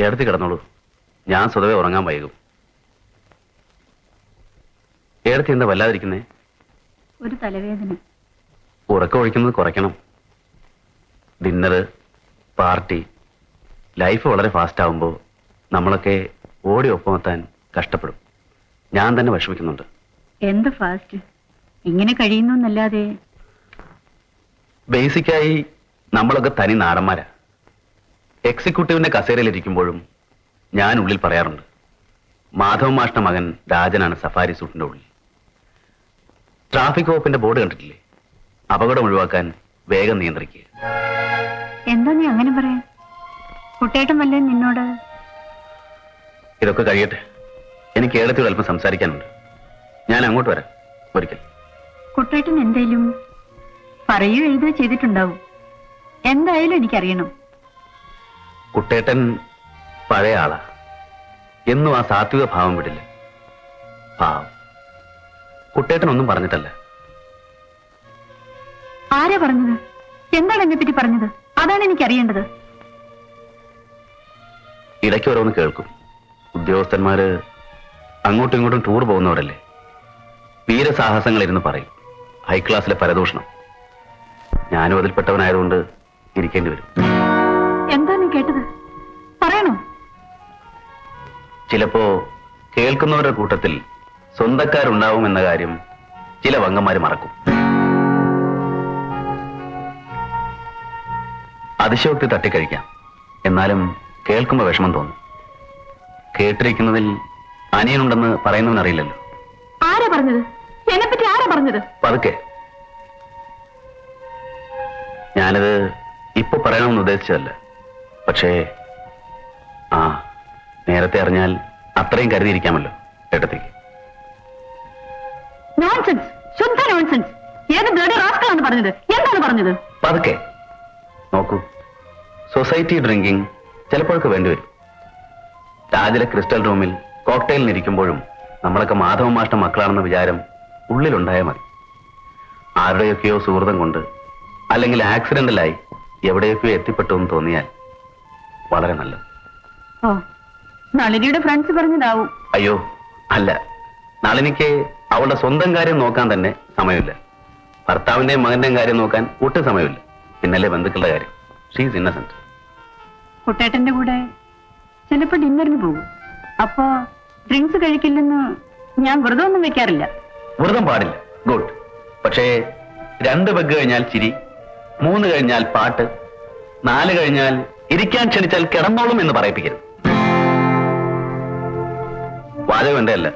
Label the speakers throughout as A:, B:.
A: ഏടത്തി കിടന്നോളൂ. ഞാൻ സ്വതവേ ഉറങ്ങാൻ വൈകും. ഏടത്തി എന്താ വല്ലാതിരിക്കുന്നേ?
B: ഒരു തലവേദന.
A: ഉറക്കം ഒഴിക്കുന്നത് കുറയ്ക്കണം. ഡിന്നറ്, പാർട്ടി, ലൈഫ് വളരെ ഫാസ്റ്റ് ആവുമ്പോൾ നമ്മളൊക്കെ ഓടി ഒപ്പമെത്താൻ കഷ്ടപ്പെടും. ഞാൻ തന്നെ വിഷമിക്കുന്നുണ്ട്.
B: എന്ത് ഫാസ്റ്റ്? ഇങ്ങനെ കഴിയുന്നു എന്നല്ലാതെ.
A: ബേസിക്കായി നമ്മളൊക്കെ തനി നാടന്മാരാ. എക്സിക്യൂട്ടീവിന്റെ കസേരയിലിരിക്കുമ്പോഴും ഞാൻ ഉള്ളിൽ പറയാറുണ്ട്, മാധവ മാഷ്ട മകൻ രാജനാണ് സഫാരി സൂട്ടിന്റെ ഉള്ളിൽ. ട്രാഫിക് വകുപ്പിന്റെ ബോർഡ് കണ്ടിട്ടില്ലേ? അപകടം ഒഴിവാക്കാൻ വേഗം നിയന്ത്രിക്കുക.
B: എന്താ നീ അങ്ങനെ പറയാൻ? കുട്ടേട്ടൻ വല്ലേ നിന്നോട്?
A: ഇതൊക്കെ കഴിയട്ടെ. എനിക്ക് ഏടത്തിയോട് അല്പം സംസാരിക്കാനുണ്ട്. ഞാൻ അങ്ങോട്ട് വരാം ഒരിക്കൽ.
B: കുട്ടേട്ടൻ എന്തേലും പറയൂ എഴുതുകയോ ചെയ്തിട്ടുണ്ടാവും. എന്തായാലും എനിക്കറിയണം.
A: കുട്ടേട്ടൻ പഴയ ആളാ. എന്നും ആ സാത്വിക ഭാവം വിടില്ല. പാവം. കുട്ടേട്ടൻ ഒന്നും പറഞ്ഞിട്ടല്ല.
B: ആരാ പറഞ്ഞത്? എന്താണ് എന്നെ പറ്റി പറഞ്ഞത്? അതാണ് എനിക്കറിയേണ്ടത്.
A: ഇടയ്ക്ക് ഓരോന്ന് കേൾക്കും. ഉദ്യോഗസ്ഥന്മാര് അങ്ങോട്ടും ഇങ്ങോട്ടും ടൂർ പോകുന്നവരല്ലേ. വീരസാഹസങ്ങൾ ഇരുന്ന് പറയും. ഹൈ ക്ലാസ്സിലെ പരദൂഷണം. ഞാനും അതിൽപ്പെട്ടവനായതുകൊണ്ട് ഇരിക്കേണ്ടി വരും.
B: എന്താ നീ കേട്ടത്? പറയണോ?
A: ചിലപ്പോ കേൾക്കുന്നവരുടെ കൂട്ടത്തിൽ സ്വന്തക്കാരുണ്ടാവും എന്ന കാര്യം ചില വങ്ങന്മാര് മറക്കും. അതിശയോക്തി തട്ടിക്കഴിക്കാം. എന്നാലും കേൾക്കുമ്പോ വിഷമം തോന്നും. കേട്ടിരിക്കുന്നതിൽ അനിയനുണ്ടെന്ന് പറയുന്നവനറിയില്ലല്ലോ.
B: ആരാ പറഞ്ഞത്? എന്നെപ്പറ്റി ആരാ പറഞ്ഞത്?
A: പതുക്കെ. ഞാനത് ഇപ്പൊ പറയണമെന്ന് ഉദ്ദേശിച്ചതല്ല. പക്ഷേ നേരത്തെ അറിഞ്ഞാൽ അത്രയും കരുതിയിരിക്കാമല്ലോ ഏട്ടത്തേക്ക്.
B: നോൺസെൻസ്, ശുദ്ധ നോൺസെൻസ്. ഏത് ബ്ലഡി റാസ്കലാണ് പറഞ്ഞത്? എന്താണ് പറഞ്ഞത്?
A: പതുക്കെ. നോക്കൂ, സൊസൈറ്റി ഡ്രിങ്കിങ് ചിലപ്പോഴൊക്കെ വേണ്ടിവരും. രാജിലെ ക്രിസ്റ്റൽ റൂമിൽ കോക്ടെയിലിനിരിക്കുമ്പോഴും നമ്മളൊക്കെ മാധവ മാഷ്ട മക്കളാണെന്ന വിചാരം ഉള്ളിലുണ്ടായാൽ മതി. ആരുടെയൊക്കെയോ സുഹൃതം കൊണ്ട് അല്ലെങ്കിൽ ആക്സിഡന്റലായി എവിടെയൊക്കെയോ എത്തിപ്പെട്ടു എന്ന് തോന്നിയാൽ വളരെ നല്ലത്.
B: ഓ, നളിനിയുടെ ഫ്രണ്ട്സ് പറഞ്ഞതാവും.
A: അയ്യോ അല്ല, നളിനിക്ക് അവളുടെ സ്വന്തം കാര്യം നോക്കാൻ തന്നെ സമയമില്ല. ഭർത്താവിന്റെയും മകന്റെയും കാര്യം നോക്കാൻ ഒട്ടും സമയമില്ല. പിന്നല്ലേ ബന്ധുക്കളുടെ കാര്യം. ഷീസ് ഇന്നസെന്റ്.
B: കുട്ടേട്ടന്റെ കൂടെ ചിലപ്പോ ഡിന്നറിന് പോകും. അപ്പോ ഡ്രിങ്ക്സ് കഴിക്കില്ലെന്ന് ഞാൻ വ്രതമൊന്നും വെക്കാറില്ല.
A: വ്രതം പാടില്ല, ഗുഡ്. പക്ഷേ 2 പെഗ് കഴിഞ്ഞാൽ ചിരി, 3 കഴിഞ്ഞാൽ പാട്ട്, 4 കഴിഞ്ഞാൽ ഇരിക്കാൻ ക്ഷണിച്ചാൽ കിടന്നോളും എന്ന് പറയിപ്പിക്കരുത്. വാചകം എന്റെ അല്ല.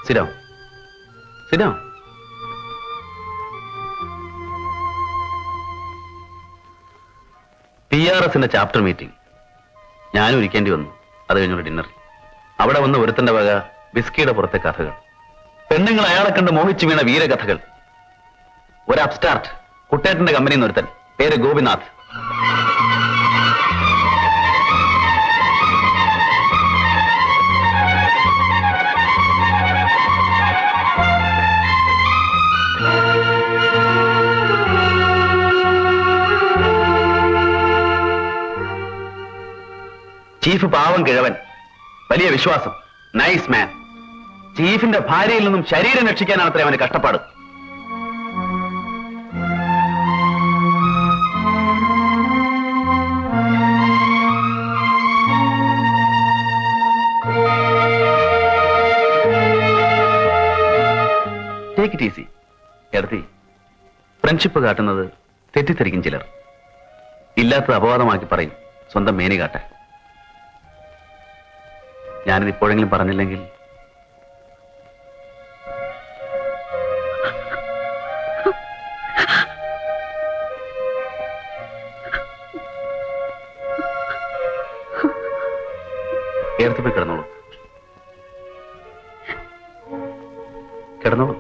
A: Sit down, sit down. PRSന്റെ ചാപ്റ്റർ മീറ്റിംഗ് ഞാനും ഇരിക്കേണ്ടി വന്നു. അത് കഴിഞ്ഞൊരു ഡിന്നർ. അവിടെ വന്ന് ഒരുത്തന്റെ വക വിസ്കിയുടെ പുറത്തെ കഥകൾ, പെണ്ണുങ്ങൾ അയാളെ കണ്ട് മോഹിച്ചു വീണ വീരകഥകൾ. ഒരു അപ്സ്റ്റാർട്ട്, കുട്ടേട്ടന്റെ കമ്പനിയിൽ നിന്ന് ഒരുത്തൻ, പേര് ഗോപിനാഥ്. ചീഫ് പാവം കിഴവൻ, വലിയ വിശ്വാസം, നൈസ് മാൻ. ചീഫിന്റെ ഭാര്യയിൽ നിന്നും ശരീരം രക്ഷിക്കാനാണ് അത്ര അവന് കഷ്ടപ്പാട്. Take it easy. എടുത്തി ഫ്രണ്ട്ഷിപ്പ് കാട്ടുന്നത് തെറ്റിദ്ധരിക്കും ചിലർ. ഇല്ലാത്തത് അപവാദമാക്കി പറയും സ്വന്തം മേനി കാട്ടാൻ. ഞാനിത് ഇപ്പോഴെങ്കിലും പറഞ്ഞില്ലെങ്കിൽ ഏർത്തുപോയി കിടന്നോളൂ. കിടന്നോളൂ.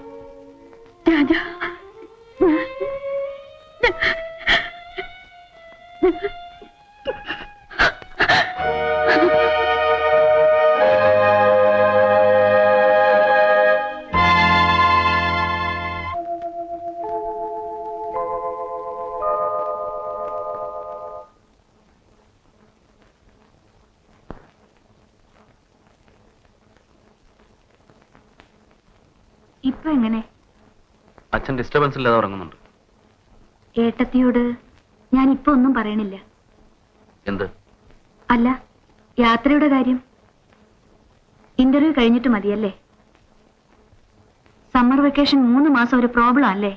B: ഇപ്പൊ എങ്ങനെ?
A: അച്ഛൻ ഡിസ്റ്റർബൻസ് ഇല്ലാതെ ഉറങ്ങുന്നുണ്ട്.
B: ഏട്ടത്തിയോട് ഞാൻ ഇപ്പൊ ഒന്നും പറയണില്ല.
A: എന്ത്?
B: അല്ല, യാത്രയുടെ കാര്യം. ഇന്റർവ്യൂ കഴിഞ്ഞിട്ട് മതിയല്ലേ? സമ്മർ വെക്കേഷൻ 3 മാസം ഒരു പ്രോബ്ലം അല്ലേ?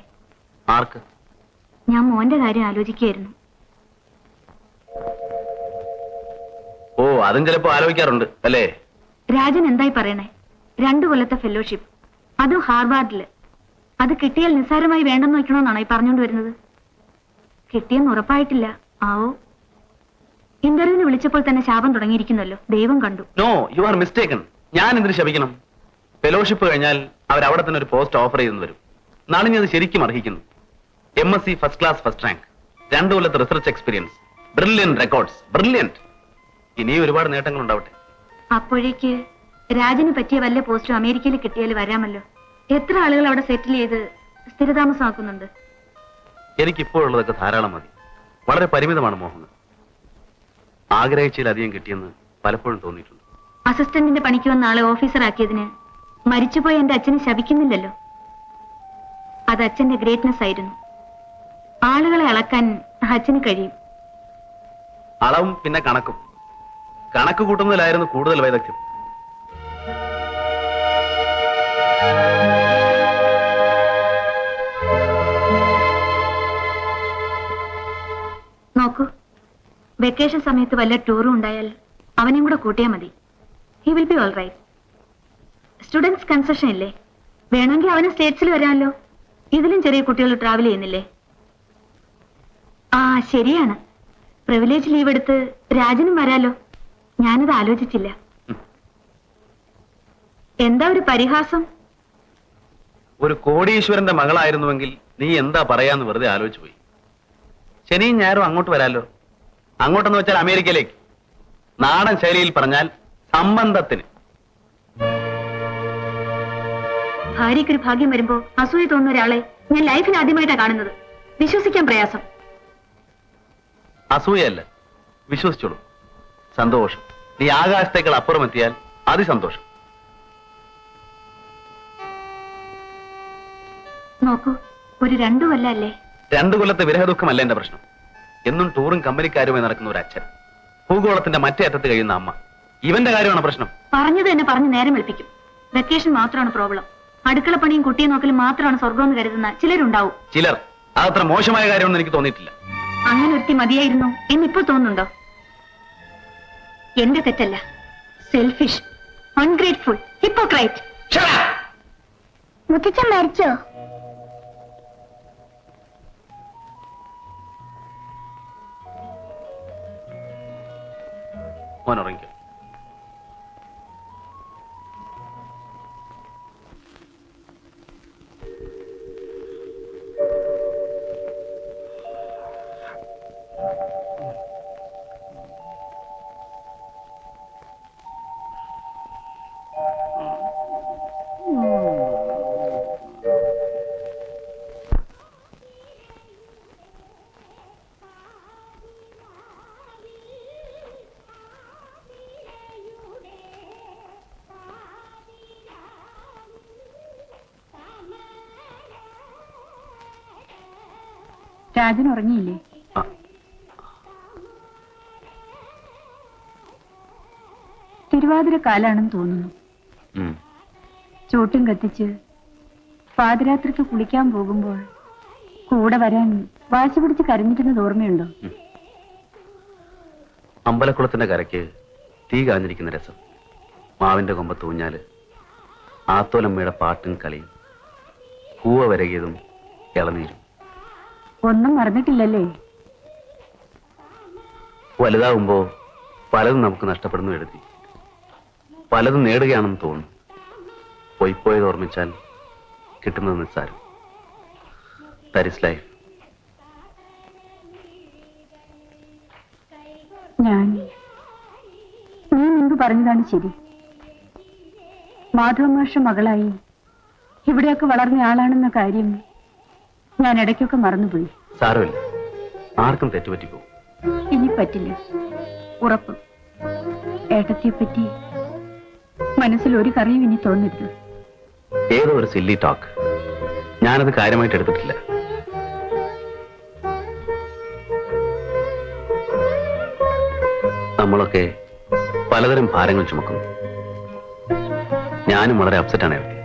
A: ആർക്ക്?
B: ഞാൻ മോന്റെ കാര്യം ആലോചിക്കുകയായിരുന്നു.
A: ഓ, അതും ചിലപ്പോ ആലോചിക്കാറുണ്ട് അല്ലേ?
B: രാജൻ എന്തായി പറയണേ? 2 കൊല്ലത്തെ ഫെലോഷിപ്പ്, അതും ഹാർവാർഡില്. അത് കിട്ടിയാൽ നിസ്സാരമായി വേണ്ടെന്ന് വെക്കണമെന്നാണോ ഈ പറഞ്ഞുകൊണ്ട് വരുന്നത്? കിട്ടിയെന്ന് ഉറപ്പായിട്ടില്ല. ആവോ. ഇന്റർവ്യൂവിന് വിളിച്ചപ്പോൾ തന്നെ ശാപം തുടങ്ങിയിരിക്കുന്നല്ലോ. ദൈവം കണ്ടു.
A: No, you are mistaken. ഞാൻ എന്തിനു ശപിക്കണം? ഫെലോഷിപ്പ് കഴിഞ്ഞാൽ അവരവിടെ തന്നെ ഒരു പോസ്റ്റ് ഓഫർ ചെയ്തെന്ന് വരും. നാളെ അത് ശരിക്കും അർഹിക്കുന്നു. MSc first class first rank, 2 കൊല്ലത്തെ research experience, brilliant records, brilliant. ഇനിയും ഒരുപാട് നേട്ടങ്ങൾ ഉണ്ടാവട്ടെ.
B: അപ്പോഴേക്ക് രാജന് പറ്റിയ വല്ല പോസ്റ്റും അമേരിക്കയിൽ കിട്ടിയാൽ വരാമല്ലോ. എത്ര ആളുകൾ അവിടെ സെറ്റിൽ ചെയ്ത് സ്ഥിരതാമസമാക്കുന്നുണ്ട്.
A: എനിക്കിപ്പോഴുള്ളതൊക്കെ ധാരാളം മതി. വളരെ പരിമിതമാണ് മോഹങ്ങൾ. ആഗ്രഹിച്ചതിലധികം കിട്ടിയെന്ന് പലപ്പോഴും തോന്നിയിട്ടുണ്ട്.
B: അസിസ്റ്റന്റിന്റെ പണിക്ക് വന്ന ആളെ ഓഫീസറാക്കിയതിന് മരിച്ചുപോയ എന്റെ അച്ഛനെ ശപിക്കുന്നില്ലല്ലോ. അത് അച്ഛന്റെ ഗ്രേറ്റ്നെസ് ആയിരുന്നു. ആളുകളെ അളക്കാൻ അച്ഛന് കഴിയും.
A: അളവും പിന്നെ കണക്കും. കണക്ക് കൂട്ടുന്നതിലായിരുന്നു കൂടുതൽ വൈദഗ്ധ്യം.
B: നോക്കൂ, വെക്കേഷൻ സമയത്ത് വല്ല ടൂറും ഉണ്ടായാൽ അവനെയും കൂടെ കൂട്ടിയാൽ മതി. He will be all right. Students concession ഇല്ലേ? വേണമെങ്കിൽ അവന് സ്റ്റേറ്റ്സിൽ വരാമല്ലോ. ഇതിലും ചെറിയ കുട്ടികൾ ട്രാവൽ ചെയ്യുന്നില്ലേ? ആ, ശരിയാണ്. പ്രിവിലേജ് ലീവ് എടുത്ത് രാജനും വരാലോ. ഞാനത് ആലോചിച്ചില്ല. എന്താ ഒരു പരിഹാസം?
A: ഒരു കോടീശ്വരന്റെ മകളായിരുന്നുവെങ്കിൽ നീ എന്താ പറയാന്ന് വെറുതെ ആലോചിച്ചു പോയി. ശനിയും ഞായറും അങ്ങോട്ട് വരാലോ. അങ്ങോട്ടെന്ന് വെച്ചാൽ അമേരിക്കയിലേക്ക്. നാടൻ ശൈലിയിൽ പറഞ്ഞാൽ സംബന്ധത്തിന്.
B: ഭാര്യയ്ക്കൊരു ഭാഗ്യം വരുമ്പോ അസൂയ തോന്നുന്ന ഒരാളെ ഞാൻ ലൈഫിൽ ആദ്യമായിട്ടാണ് കാണുന്നത്. വിശ്വസിക്കാൻ പ്രയാസം.
A: അസൂയല്ല, വിശ്വസിച്ചോളൂ. സന്തോഷം. നീ ആകാശത്തേക്കാൾ അപ്പുറം എത്തിയാൽ അതിസന്തോഷം.
B: നോക്കൂ, ഒരു 2 കൊല്ലല്ലേ?
A: 2 കൊല്ലത്തെ വിരഹദുഃഖമല്ല എന്റെ പ്രശ്നം. എന്നും ടൂറും കമ്പനിക്കാരുമായി നടക്കുന്ന ഒരു അച്ഛൻ, ഭൂഗോളത്തിന്റെ മറ്റേ അറ്റത്ത് കഴിയുന്ന അമ്മ. ഇവന്റെ കാര്യമാണ് പ്രശ്നം.
B: പറഞ്ഞത് തന്നെ പറഞ്ഞ് നേരം വെളുപ്പിക്കും. വെക്കേഷൻ മാത്രമാണ് പ്രോബ്ലം. അടുക്കള പണിയും കുട്ടിയെ നോക്കലും മാത്രമാണ് സ്വർഗമെന്ന് കരുതുന്ന ചിലരുണ്ടാവും.
A: ചിലർ. അതത്ര മോശമായ കാര്യമൊന്നും എനിക്ക് തോന്നിയിട്ടില്ല.
B: അങ്ങനെ ഒരുത്തി മതിയായിരുന്നു എന്നിപ്പോ തോന്നുന്നുണ്ടോ? എന്റെ തെറ്റല്ല. Selfish, ungrateful, hypocrite. മുത്തച്ഛൻ മരിച്ചോ?
A: മോനുറങ്ങിക്കോ.
B: രാജൻ ഉറങ്ങിയില്ലേ? തിരുവാതിര കാലാണെന്ന് തോന്നുന്നു. ചോട്ടും കത്തിച്ച് പാതിരാത്രിക്ക് കുളിക്കാൻ പോകുമ്പോൾ കൂടെ വരാൻ വാശി പിടിച്ച് കരഞ്ഞിരുന്നത് ഓർമ്മയുണ്ടോ?
A: അമ്പലക്കുളത്തിന്റെ കരയ്ക്ക് തീ കാഞ്ഞിരിക്കുന്ന രസം, മാവിന്റെ കൊമ്പത്ത് ഊഞ്ഞാല്, ആത്തോലമ്മയുടെ പാട്ടും കളിയും, കൂവ വരകിയതും ഇളനീരും.
B: ഒന്നും മറന്നിട്ടില്ലല്ലേ?
A: വലുതാവുമ്പോ പലതും നമുക്ക് നഷ്ടപ്പെടുന്നു എഴുതി. പലതും നേടുകയാണെന്ന് തോന്നും. പോയിപ്പോയത് ഓർമ്മിച്ചാൽ കിട്ടുന്നത് നിസ്സാരം. That is life.
B: നീ മുൻപ് പറഞ്ഞതാണ് ശരി. മാധവമാഷ മകളായി ഇവിടെയൊക്കെ വളർന്ന ആളാണെന്ന കാര്യം ഞാൻ ഇടയ്ക്കൊക്കെ മറന്നുപോയി.
A: സാരമില്ല, ആർക്കും തെറ്റുപറ്റിപ്പോകും.
B: ഇനി പറ്റില്ല, ഉറപ്പ്. ഏട്ടത്തെ പറ്റി മനസ്സിൽ ഒരു കറിയും ഇനി തോന്നരുത്.
A: ഏതോ ഒരു സില്ലി ടോക്ക്. ഞാനത് കാര്യമായിട്ട് എടുത്തിട്ടില്ല. നമ്മളൊക്കെ പലതരം ഭാരങ്ങൾ ചുമക്കുന്നു. ഞാനും വളരെ അപ്സെറ്റാണ് എഴുതി.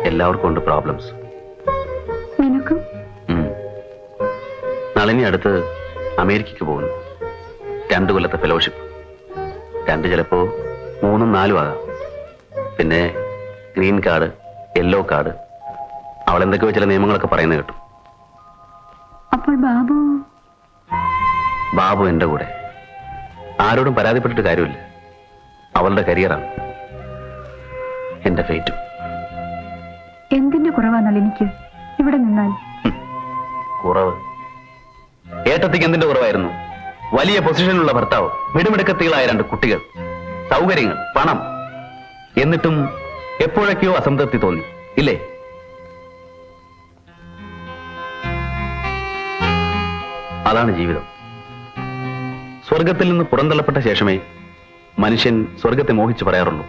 A: എല്ലാവർക്കും ഉണ്ട് പ്രോബ്ലംസ്.
B: നിനക്കും?
A: നളിനി അടുത്ത് അമേരിക്കയ്ക്ക് പോകുന്നു. 2 കൊല്ലത്തെ ഫെലോഷിപ്പ്. 2 ചിലപ്പോ 3, 4 ആകാം. പിന്നെ ഗ്രീൻ കാർഡ്, യെല്ലോ കാർഡ്, അവൾ എന്തൊക്കെയോ ചില നിയമങ്ങളൊക്കെ പറയുന്നത് കേട്ടു.
B: അപ്പോൾ ബാബു?
A: ബാബു എന്റെ കൂടെ. ആരോടും പരാതിപ്പെട്ടിട്ട് കാര്യമില്ല. അവളുടെ കരിയറാണ്, എന്റെ ഫേറ്റും.
B: എന്തിന്റെ കുറവാണല്ലോ എനിക്ക് ഇവിടെ നിന്നാൽ?
A: കുറവ്? ഏട്ടത്തിക്ക് എന്തിന്റെ കുറവായിരുന്നു? വലിയ പൊസിഷനിലുള്ള ഭർത്താവ്, മിടുമിടുക്കത്തികളായ 2 കുട്ടികൾ, സൗകര്യങ്ങൾ, പണം. എന്നിട്ടും എപ്പോഴൊക്കെയോ അസംതൃപ്തി തോന്നി, ഇല്ലേ? അതാണ് ജീവിതം. സ്വർഗത്തിൽ നിന്ന് പുറന്തള്ളപ്പെട്ട ശേഷമേ മനുഷ്യൻ സ്വർഗത്തെ മോഹിച്ചു പറയാറുള്ളൂ.